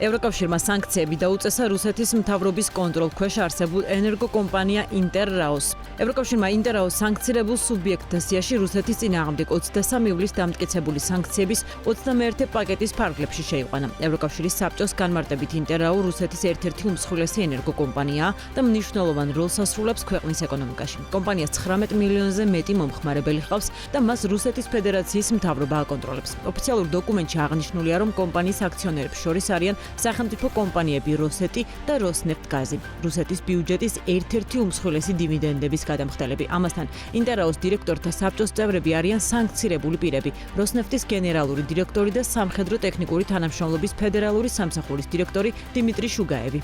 ევროკავშირმა სანქციები დაუწესა რუსეთის მთავრობის კონტროლქვეშ არსებულ ენერგოკომპანია ინტერრაოს. ევროკავშირმა ინტერრაოს სანქცირებულ სუბიექტთა სიაში რუსეთის წინააღმდეგ 23 ივლისს დამტკიცებული სანქციების 21 პაკეტის ფარგლებში შეიყვანა. ევროკავშირის საბჭოს განმარტებით ინტერრაო რუსეთის ერთ-ერთი უმსხვილესი ენერგოკომპანიაა და მნიშვნელოვან როლს ასრულებს ქვეყნის ეკონომიკაში. კომპანიას 19 მილიონზე მეტი მომხმარებელი ჰყავს და მას რუსეთის ფედერაციის მთავრობა აკონტროლებს. ოფიციალურ დოკუმენტში აღნიშნულია, რომ კომპანიის აქციონერებს შორის არიან სახელმწიფო კომპანიები როსეტი და როსნეფტგაზი, რუსეთის ბიუჯეტის ერთ-ერთი უმსხვილესი დივიდენდების გადამხდელები. ამასთან, ინტერრაოს დირექტორთა საბჭოს წევრები არიან სანქცირებული პირები, როსნეფტის გენერალური დირექტორი და სამხედრო ტექნიკური თანამშრომლობის ფედერალური სამსახურის დირექტორი დიმიტრი შუგაევი.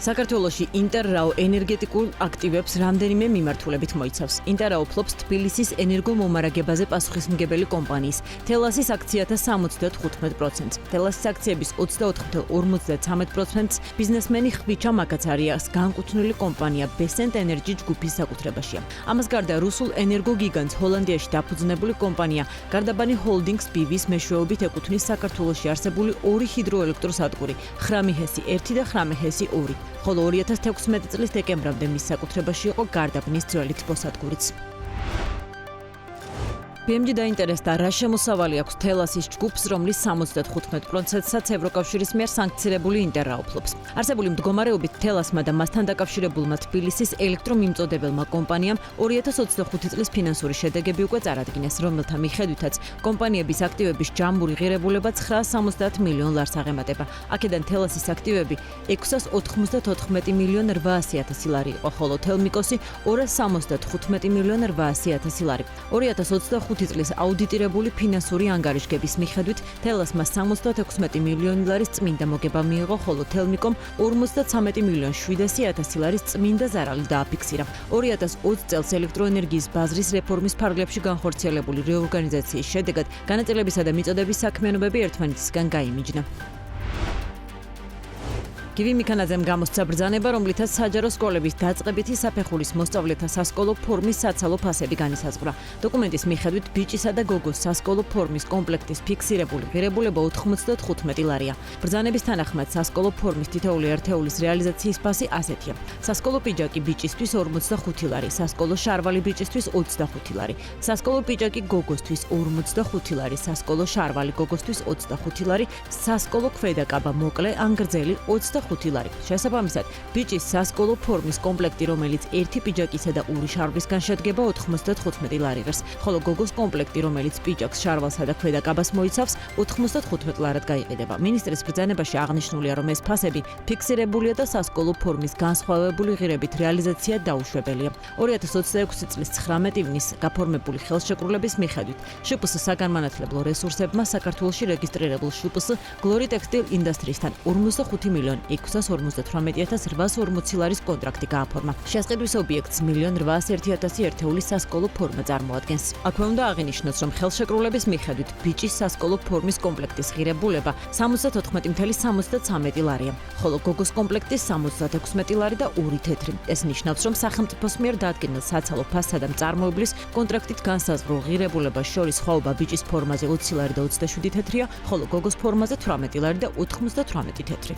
საქართველოში ინტერრაო ენერგეტიკულ აქტივებს რამდენიმე მიმართულებით მოიცავს. ინტერრაო ფლობს თბილისის ენერგომომარაგებაზე პასუხისმგებელი კომპანიის თელასის აქციათა 75%. თელასის აქციების 24.53%-ს ბიზნესმენი ხვიჩა მაკაცარიას განკუთვნილი კომპანია Besent Energy ჯგუფის საკუთრებაშია. ამას გარდა რუსულ ენერგოგიგანტს ჰოლანდიაში დაფუძნებული კომპანია გარდაბანი ჰოლდინგს BV-ს მეშვეობით ეკუთვნის საქართველოში არსებული ორი ჰიდროელექტროსადგური ხრამი-ჰესი 1 და ხრამი-ჰესი 2. ხოლო 2016 წლის დეკემბრამდე მის საკუთრებაში იყო გარდაბნის ძველი თბოსადგურიც. BMG დაინტერესდა რა შემოსავალი აქვს თელასის ჯგუფს, რომლის 75%-საც ევროკავშირის მიერ სანქცირებული ინტერრაო ფლობს. არსებული მდგომარეობით თელასმა და მასთან დაკავშირებულმა თბილისის ელექტრომიმწოდებელმა კომპანიამ 2025 წლის ფინანსური შედეგები უკვე წარადგინეს, რომელთა მიხედვითაც კომპანიების აქტივების ჯამური ღირებულება 970 მილიონ ლარს აღემატება. აქედან თელასის აქტივები 694 მილიონ 800.000 ლარი იყო, ხოლო თელმიკოსი 275 მილიონ 800.000 ლარი. 2025 წლის აუდიტირებული ფინანსური ანგარიშგების მიხედვით თელასმა 76 მილიონი ლარის წმინდა მოგება მიიღო, ხოლო თელმიკომ 53 მილიონ 700.000 ლარის წმინდა ზარალი დააფიქსირა. 2020 წელს ელექტროენერგიის ბაზრის რეფორმის ფარგლებში განხორციელებული რეორგანიზაციის შედეგად განაწილებისა და მიწოდების საქმიანობები ერთმანეთისგან გაიმიჯნა. გივი მიქანაძემ გამოსცა ბრძანება, რომლითაც საჯარო სკოლების დაწყებითი საფეხურის მოსწავლეთა სასკოლო ფორმის საცალო ფასები განისაზღვრა. დოკუმენტის მიხედვით ბიჭისა და გოგოს სასკოლო ფორმის კომპლექტის ფიქსირებული ღირებულება 95 ლარია. ბრძანების თანახმად სასკოლო ფორმის თითოეული ერთეულის რეალიზაციის ფასი ასეთია. სასკოლო პიჯაკი ბიჭისთვის 45 ლარი, სასკოლო შარვალი ბიჭისთვის 25 ლარი, სასკოლო პიჯაკი გოგოსთვის 45 ლარი, სასკოლო შარვალი გოგოსთვის 25 ლარი, სასკოლო ქვედაკაბა მოკლე ან გრძელი 25 ლარი. შესაბამისად, ბიჭის სასკოლო ფორმის კომპლექტი, რომელიც ერთი პიჯაკისა და ორი შარვლისგან შედგება, 95 ლარი ღირს, ხოლო გოგოს კომპლექტი, რომელიც პიჯაკს, შარვალსა და ქვედაკაბას მოიცავს, 95 ლარად გაიყიდება. მინისტრის ბრძანებაში აღნიშნულია, რომ ეს ფასები ფიქსირებულია და სასკოლო ფორმის განსხვავებული ღირებით რეალიზაცია დაუშვებელია. 2026 წლის 19 ივნისს გაფორმებული ხელშეკრულების მიხედვით, შვპს საგანმანათლებლო რესურსებმა საქართველოში რეგისტრირებულ შვპს გლორი ტექსტილ ინდუსტრიისთან 45 მილიონ 658.840 ლარის კონტრაქტი გააფორმა. შესყიდვის ობიექტს 1.801.000 ერთეულის სასკოლო ფორმა წარმოადგენს. აქვე უნდა აღინიშნოს, რომ ხელშეკრულების მიხედვით ბიჭის სასკოლო ფორმის კომპლექტის ღირებულება 74.73 ლარია, ხოლო გოგოს კომპლექტის 76 ლარი და 2 თეთრი. ეს ნიშნავს, რომ სახელმწიფოს მიერ დადგენილ საცალო ფასსა და მწარმოებლის კონტრაქტით განსაზღვრულ ღირებულებას შორის სხვაობა ბიჭის ფორმაზე 20 ლარი და 27 თეთრია, ხოლო გოგოს ფორმაზე 18 ლარი და 98 თეთრი.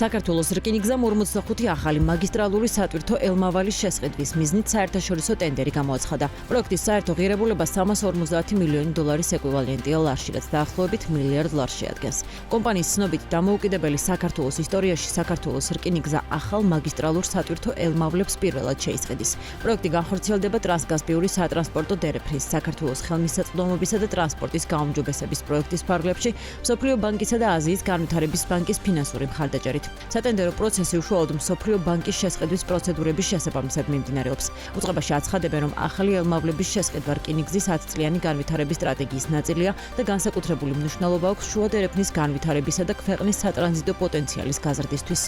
საქართველოს რკინიგზამ 45 ახალი მაგისტრალური სატვირთო ელმავალის შესყიდვის მიზნით საერთაშორისო ტენდერი გამოაცხადა. პროექტის საერთო ღირებულება 350 მილიონი დოლარის ეკვივალენტია ლარში, რაც დაახლოებით მილიარდ ლარს შეადგენს. კომპანიის ცნობით, დამოუკიდებელი საქართველოს ისტორიაში საქართველოს რკინიგზა ახალ მაგისტრალურ სატვირთო ელმავლებს პირველად შეისყიდის. პროექტი განხორციელდება ტრანსკასპიური სატრანსპორტო დერეფნის, საქართველოს ხელმისაწვდომობისა და ტრანსპორტის გაუმჯობესების პროექტის ფარგლებში, მსოფლიო ბანკისა და აზიის განვითარების ბანკის ფინანსური მხარდაჭერით. სატენდერო პროცესი უშუალოდ მსოფლიო ბანკის შესყიდვის პროცედურების შესაბამისად მიმდინარეობს. უწყებაში აცხადებენ, რომ ახალი ელმავლების შესყიდვა რკინიგზის 10 წლიანი განვითარების სტრატეგიის ნაწილია და განსაკუთრებული მნიშვნელობა აქვს შუა დერეფნის განვითარებისა და ქვეყნის სატრანზიტო პოტენციალის გაზრდისთვის.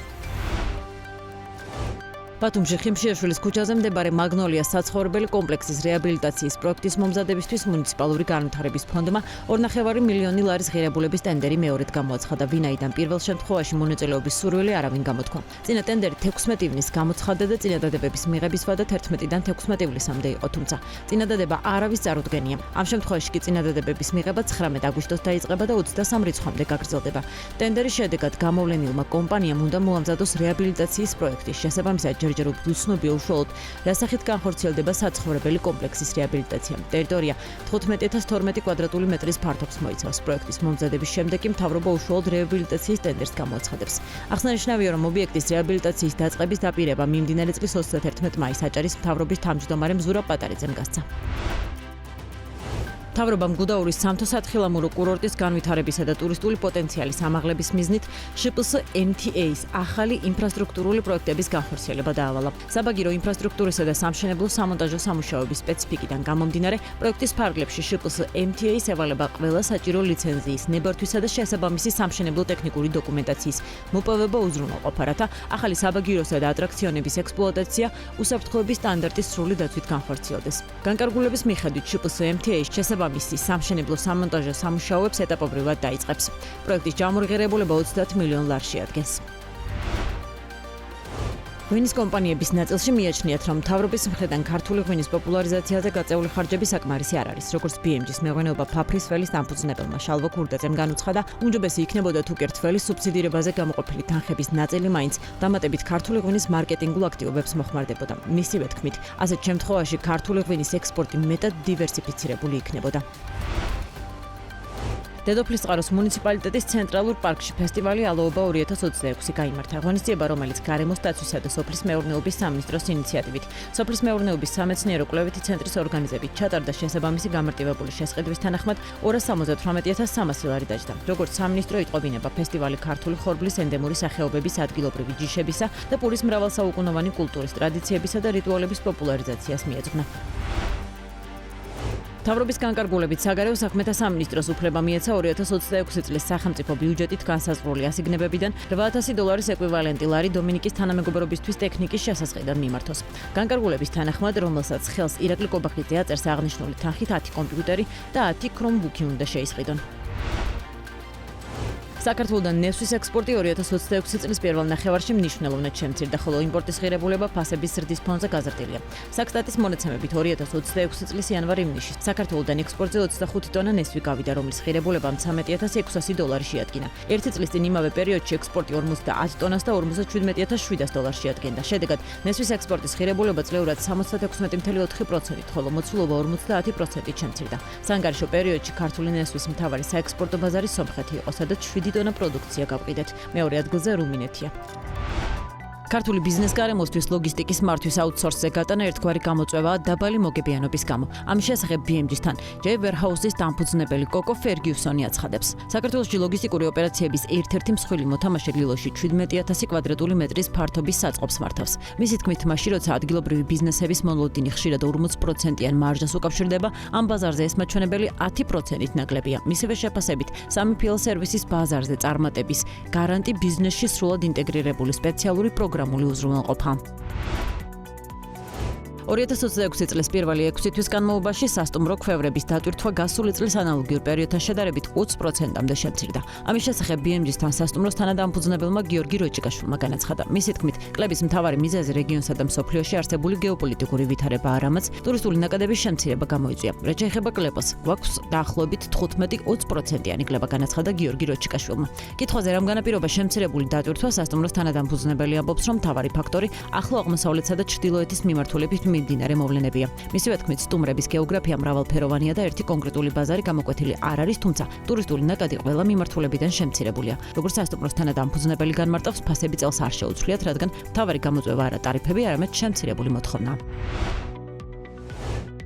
ბათუმში ხიმშიაშვილის ქუჩაზე მდებარე მაგნოლია საცხოვრებელი კომპლექსის რეაბილიტაციის პროექტის მომზადებისთვის მუნიციპალური განვითარების ფონდმა 2,5 მილიონი ლარის ღირებულების ტენდერი მეორედ გამოაცხადა, ვინაიდან პირველ შემთხვევაში მონაწილეობის სურვილი არავინ გამოთქვა. წინა ტენდერი 16 ივნის გამოცხადდა და წინადადებების მიღების ვადა 11-დან 16 ივლისამდე იყო, თუმცა წინადადება არავის წარუდგენია. ამ შემთხვევაში კი წინადადებების მიღება 19 აგვისტოს დაიწყება და 23 რიცხვამდე გაგრძელდება. ტენდერის შედეგად გამოვლენილმა კომპანიამ უნდა მოამზადოს რეაბილიტაციის პროექტი. შესაბამისად, ჯერჯერობით უცნობია უშუალოდ რა სახით განხორციელდება საცხოვრებელი კომპლექსის რეაბილიტაცია. ტერიტორია 15,012 კვადრატული მეტრის ფართობს მოიცავს. პროექტის მომზადების შემდეგ კი მთავრობა უშუალოდ რეაბილიტაციის ტენდერს გამოაცხადებს. აღსანიშნავია, რომ ობიექტის რეაბილიტაციის დაწყების დაპირება მიმდინარე წლის 31 მაისს აჭარის მთავრობის თავმჯდომარემ ზურაბ პატარიძემ გასცა. მთავრობამ გუდაურის სამთო სათხილამურო კურორტის განვითარებისა და ტურისტული პოტენციალის ამაღლების მიზნით შპს MTA-ის ახალი ინფრასტრუქტურული პროექტების განხორციელება დაავალა. საბაგირო ინფრასტრუქტურისა და სამშენებლო სამონტაჟო სამუშაოების სპეციფიკიდან გამომდინარე, პროექტის ფარგლებში შპს MTA-ის ევალება ყველა საჭირო ლიცენზიის, ნებართვისა და შესაბამისი სამშენებლო ტექნიკური დოკუმენტაციის მოპოვება უზრუნველყოფა, რათა ახალი საბაგიროსა და ატრაქციონების ექსპლუატაცია უსაფრთხოების სტანდარტის სრული დაცვით განხორციელდეს. განკარგულების მიხედვით შპს MTA-ის მისი სამშენებლო სამონტაჟო სამუშაოებს ეტაპობრივად დაიწყებს. პროექტის ჯამურღერებულება 30 მილიონ ლარს შეადგენს. ღვინის კომპანიების ნაწილში მიაჩნიათ, რომ მთავრობის მხრიდან ქართული ღვინის პოპულარიზაციაზე გაწეული ხარჯები საკმარისი არ არის. როგორც BMG-ის მეღვინეობა ფაფრის ველის დამფუძნებელმა შალვა ქურდაძემ განუცხადა, უმჯობესი იქნებოდა თუ კი რთველის სუბსიდირებაზე გამოყოფილი თანხების ნაწილი მაინც დამატებით ქართული ღვინის მარკეტინგულ აქტივობებს მოხმარდებოდა. მისივე თქმით, ასეთ შემთხვევაში ქართული ღვინის ექსპორტი მეტად დივერსიფიცირებული იქნებოდა. დედოფლის წყაროს მუნიციპალიტეტის ცენტრალურ პარკში ფესტივალი ალოობა 2026 გაიმართა. ღონისძიება, რომელიც გარემოს დაცვისა და სოფლის მეურნეობის სამინისტროს ინიციატივით, სოფლის მეურნეობის სამეცნიერო კვლევითი ცენტრის ორგანიზებით ჩატარდა შესაბამისი გამარტივებული შესყიდვის თანახმად 278,300 ლარი დაჯდა. როგორც სამინისტრო იტყობინება, ფესტივალი ქართული ხორბლის ენდემური სახეობების ადგილობრივი ჯიშებისა და პურის მრავალსაუკუნოვანი კულტურის ტრადიციებისა და რიტუალების პოპულარიზაციას მიეძღვნა. მთავრობის განკარგულებით საგარეო საქმეთა სამინისტროს უფლება მიეცა 2026 წლის სახელმწიფო ბიუჯეტით განსაზღვრული ასიგნებებიდან $8,000 ეკვივალენტი ლარი დომინიკის თანამეგობრობისთვის ტექნიკის შესასყიდად მიმართოს. განკარგულების თანახმად, რომელსაც ხელს ირაკლი კობახიძე აწერს, აღნიშნული თანხით 10 კომპიუტერი და 10 Chromebook-ი უნდა შეისყიდონ. საქართველოდან ნესვის ექსპორტი 2026 წლის პირველ ნახევარში მნიშვნელოვნად შემცირდა, ხოლო იმპორტის ღირებულება ფასების ზრდის ფონზე გაზრდილია. საქსტატის მონაცემებით 2026 წლის იანვარ-ივნისში საქართველოდან ექსპორტზე 25 ტონა ნესვი გავიდა, რომლის ღირებულება $13,600 შეადგინა. ერთი წლის წინ იმავე პერიოდში ექსპორტი 50 ტონას და $47,700 შეადგენდა. შედეგად ნესვის ექსპორტის ღირებულება წლიურად 76.4%-ით, ხოლო მოცულობა 50%-ით შემცირდა. საანგარიშო პერიოდში ქართული ნესვის მთავარი საექსპორტო ბაზარი სომხეთი იყო, სადაც 7 ტონა პროდუქცია გავყიდეთ. მეორე ადგილზე რუმინეთია. ქართული ბიზნეს გარემოსთვის ლოგისტიკის მართვის აუთსორსზე გატანა ერთგვარი გამოწვევაა დაბალი მოგებიანობის გამო. ამის შესახებ BMG-სთან J Warehouse-ის დამფუძნებელი კოკო ფერგიუსონი აცხადებს. საქართველოში ლოგისტიკური ოპერაციების ერთ-ერთი მსხვილი მოთამაშე ლილოში 17,000 კვადრატული მეტრის ფართობის საწყობს მართავს. მისი თქმით, მაშინ როცა ადგილობრივი ბიზნესების მონოლოდინი ხშირად 40%-იან მარჟას უკავშირდება, ამ ბაზარზე ეს მაჩვენებელი 10%-ით ნაკლებია. მისივე შეფასებით, სამი ფილ სერვისის ბაზარზე წარმატების გარანტი ბიზნესში სრულად ინტეგრირებული სპეციალური პროგრამული უზრუნველყოფა. 2026 წლის პირველი 6 თვის განმავლობაში სასტუმრო ქვევრების დატვირთვა გასული წლის ანალოგიურ პერიოდთან შედარებით 20%-მდე შემცირდა. ამის შესახებ BMG-სთან სასტუმროს თანადამფუძნებელმა გიორგი როჭიკაშვილმა განაცხადა. მისი თქმით, კლების მთავარი მიზეზი რეგიონსა და მსოფლიოში არსებული გეოპოლიტიკური ვითარებაა, რამაც ტურისტული ნაკადების შემცირება გამოიწვია. რაც შეეხება კლებას, გვაქვს დაახლოებით 15-20%-იანი კლება, განაცხადა გიორგი როჭიკაშვილმა. კითხვაზე რამ განაპირობა შემცირებული დატვირთვა, სასტუმროს თანადამფუძნებელი ამბობს, რომ მთავარი ფაქტორი ახლო აღმოსავლეთსა და ჩრდილოეთის მიმართულებით მიმდინარე მოვლენებია. მისივე თქმით, სტუმრების გეოგრაფია მრავალფეროვანია და ერთი კონკრეტული ბაზარი გამოკვეთილი არ არის, თუმცა ტურისტული ნაკადი ყველა მიმართულებიდან შემცირებულია. როგორც სასტუმროს თანადამფუძნებელი განმარტავს, ფასები წელს არ შეუცვლიათ, რადგან მთავარი გამოწვევა არა ტარიფები, არამედ შემცირებული მოთხოვნა.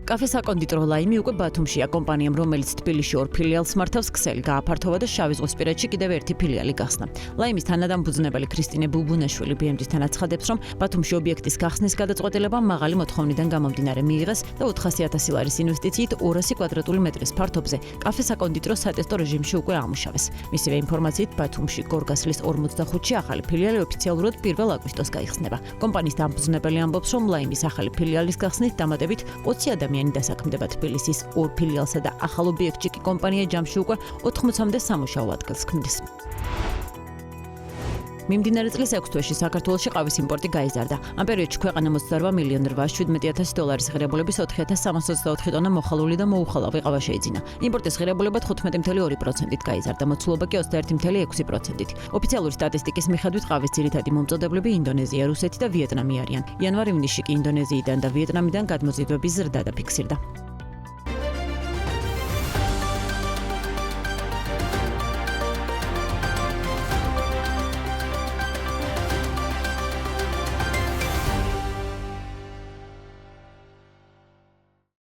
კაფე საკონდიტრო ლაიმი უკვე ბათუმშია. კომპანიამ, რომელიც თბილისში 2 ფილიალს მართავს, ქსელი გააფართოვა და შავიზღვისპირეთში კიდევ 1 ფილიალი გახსნა. ლაიმის თანადამფუძნებელი ქრისტინე ბუბუნაშვილი BMG-თან აცხადებს, რომ ბათუმში ობიექტის გახსნის გადაწყვეტილება მაღალი მოთხოვნიდან გამომდინარე მიიღეს და 400,000 ლარის ინვესტიციით 200 კვადრატული მეტრის ფართობზე კაფე საკონდიტრო სატესტო რეჟიმში უკვე ამუშავეს. მისივე ინფორმაციით, ბათუმში გორგასლის 45-ში ახალი ფილიალი ოფიციალურად 1 აგვისტოს გაიხსნება. კომპანიის დამფუძნებელი ამბობს, რომ ლაიმის ახალი ფილიალის გახსნით დამატებით 20 ადამიანი დასაქმდება თბილისის 2 ფილიალსა და ახალ ობიექტში კი კომპანია ჯამში უკვე 80-მდე სამუშაო ადგილს ქმნის. მიმდინარე წლის 6 თვეში საქართველოში ყავის იმპორტი გაიზარდა. ამ პერიოდში ქვეყანა 28,817,000 დოლარის ღირებულების 4,324 ტონა მოხალული და მოუხალავი ყავა შეიძინა. იმპორტის ღირებულება 15,2%-ით გაიზარდა, მოცულობა კი 21,6%-ით. ოფიციალური სტატისტიკის მიხედვით ყავის ძირითადი მომწოდებლები ინდონეზია, რუსეთი და ვიეტნამი არიან. იანვარ-ივნისში კი ინდონეზიიდან და ვიეტნამიდან გადმოზიდვების ზრდა დაფიქსირდა.